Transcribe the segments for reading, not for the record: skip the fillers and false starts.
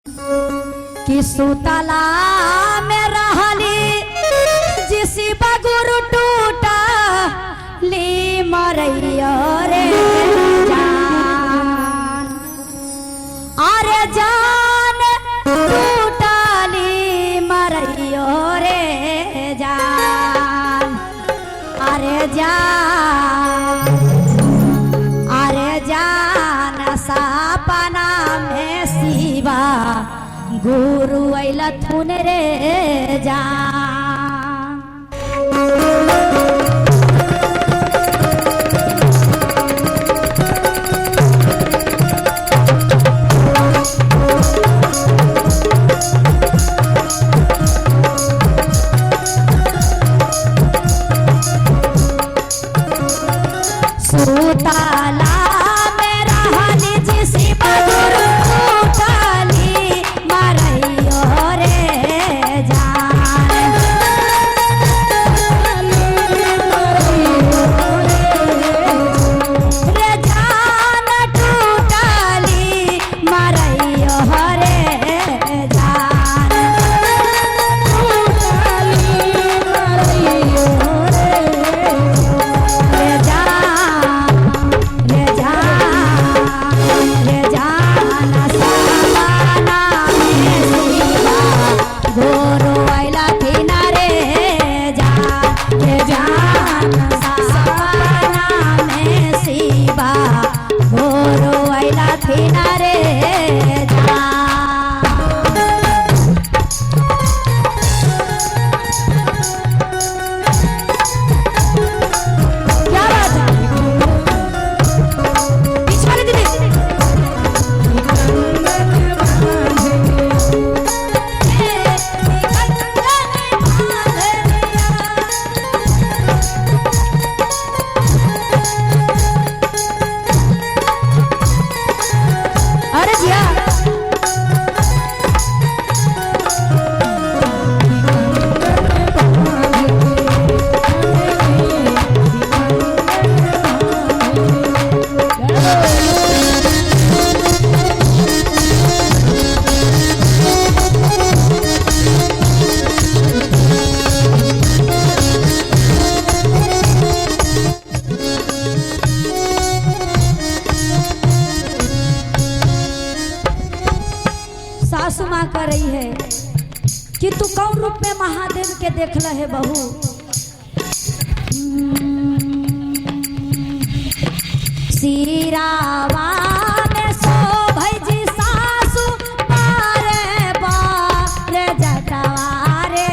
कि सुतला में रहली जिसी बगुर टूटा ली मरैया रे जान, अरे जान टूटली मरैया रे जान, अरे जान सपना में शिवा गुरु अइला थुन रे जान। सुतला में रहली जिसी बगुर टूटली मरैया रे जान, रे जान टूटली मरैया रे जान, रे जान सपना में शिवा गुरु अइला थुन रे जान, रे जान सपना में शिवा गुरु अइला थुन रे जान। क्या बात है, पिछवाड़ी दीदी अरे जिया सासू माँ कह रही है कि तू कौन रूप में महादेव के देखल है बहू। सिरावा में शोभै जी सासू पारे बारे जटवा रे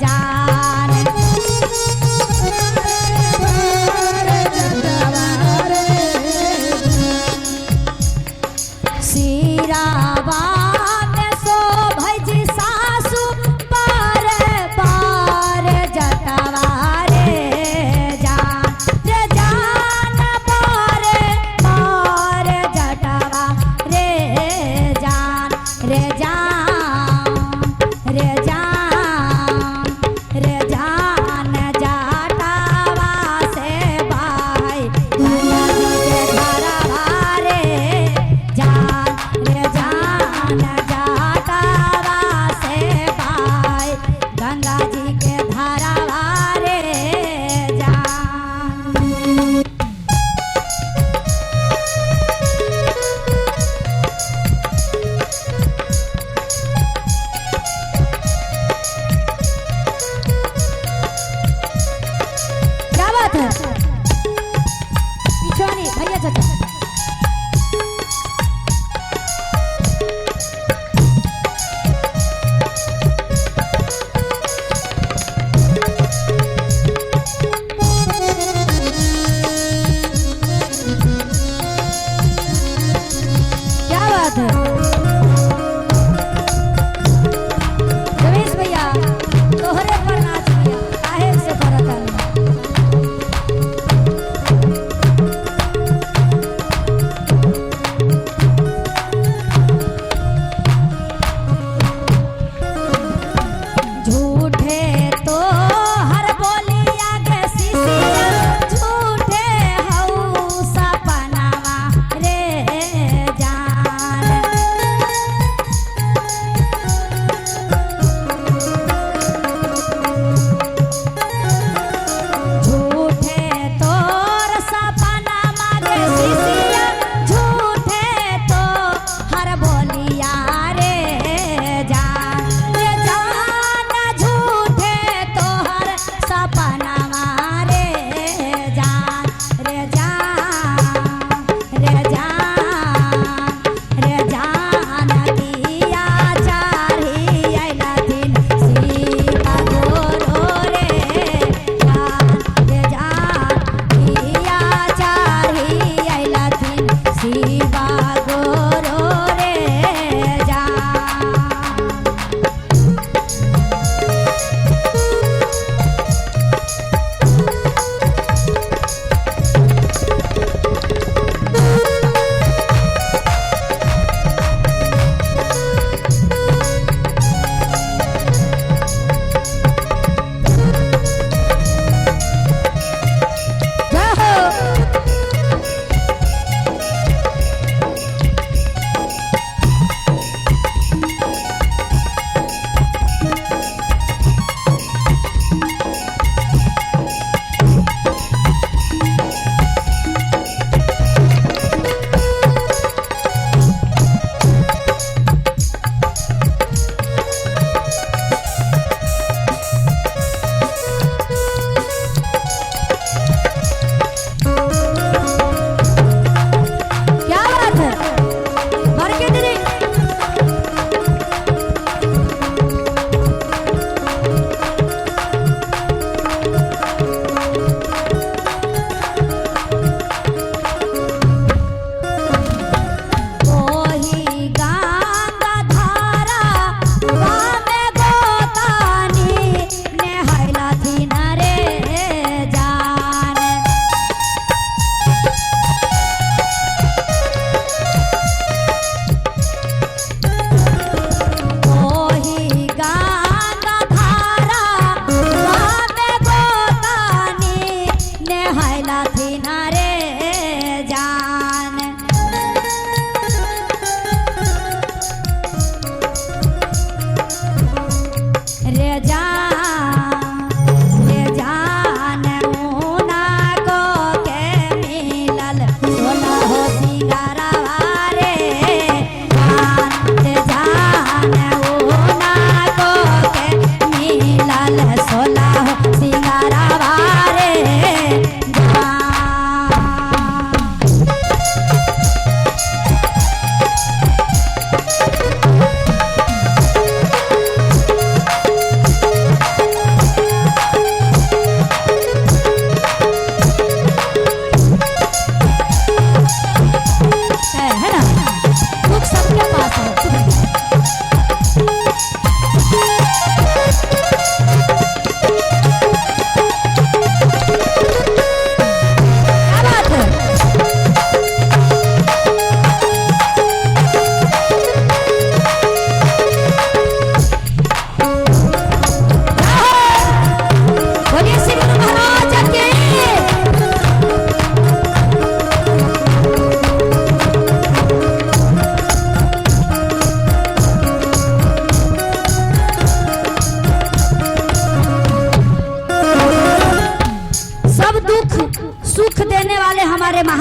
जान, सिरावा में शोभै जी सासू पारे बारे जटवा रे जान, रे जान पारे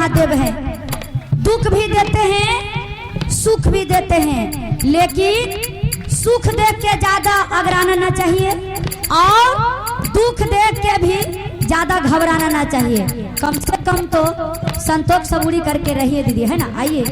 महादेव हैं। दुख भी देते हैं, सुख भी देते हैं, लेकिन सुख देख के ज्यादा अगराना ना चाहिए और दुख देख के भी ज्यादा घबराना ना चाहिए। कम से कम तो संतोष सबूरी करके रहिए दीदी, है ना। आइए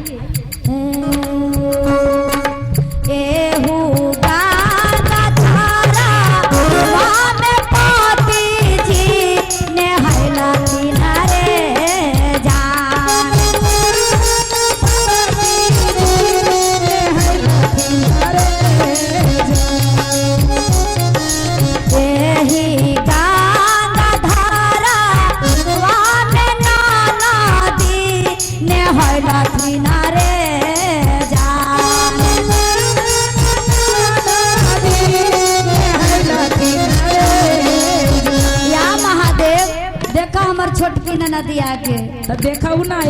छोटकी नदिया के तो देखा ना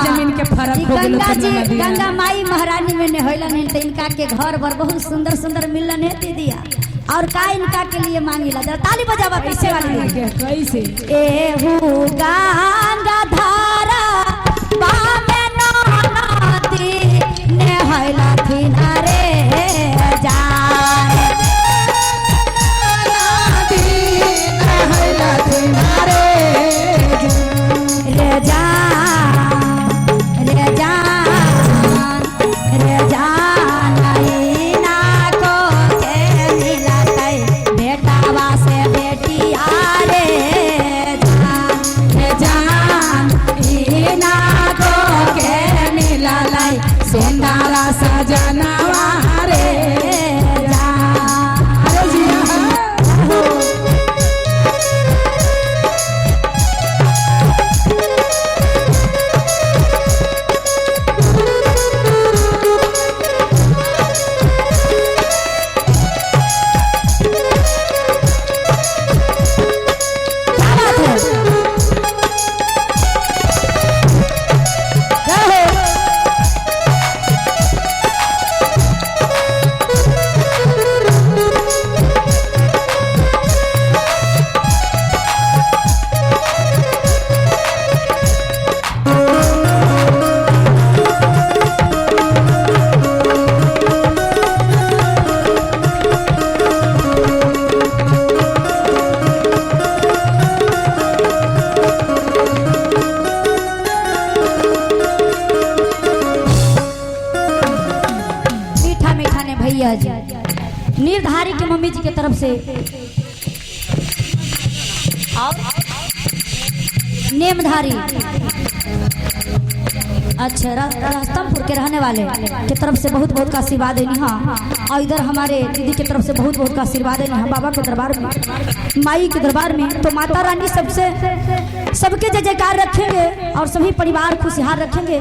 जमीन के फर्क हो गेल। गंगा जी, गंगा माई महारानी में नहैलन है, तो इनका के घर बर बहुत सुंदर सुंदर मिलन है दीदिया। और का इनका के लिए मांगिला, जरा ताली बजावा पीछे वाली के कैसे। एहू गंगा धारा बामे नदी नहैला किनारे जाए, नदी नहैला किनारे सजनवा रे निर्धारी की मम्मी जी की तरफ से नेमधारी अच्छा रास्तमपुर के रहने वाले की तरफ से बहुत बहुत का आशीर्वाद है। हाँ, और इधर हमारे दीदी की तरफ से बहुत बहुत का आशीर्वाद है। बाबा के दरबार में, माई के दरबार में तो माता रानी सबसे सबके जय जयकार रखेंगे और सभी परिवार खुशहाल रखेंगे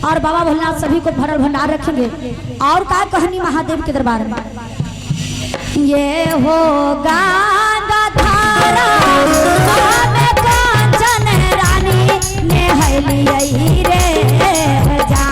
और बाबा भोलेनाथ सभी को भरल भंडार रखेंगे। और का कहानी महादेव के दरबार में ये हो गंगा धारा कांचन रानी नहैली रे रे जा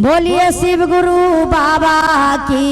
बोलिए शिव गुरु बाबा की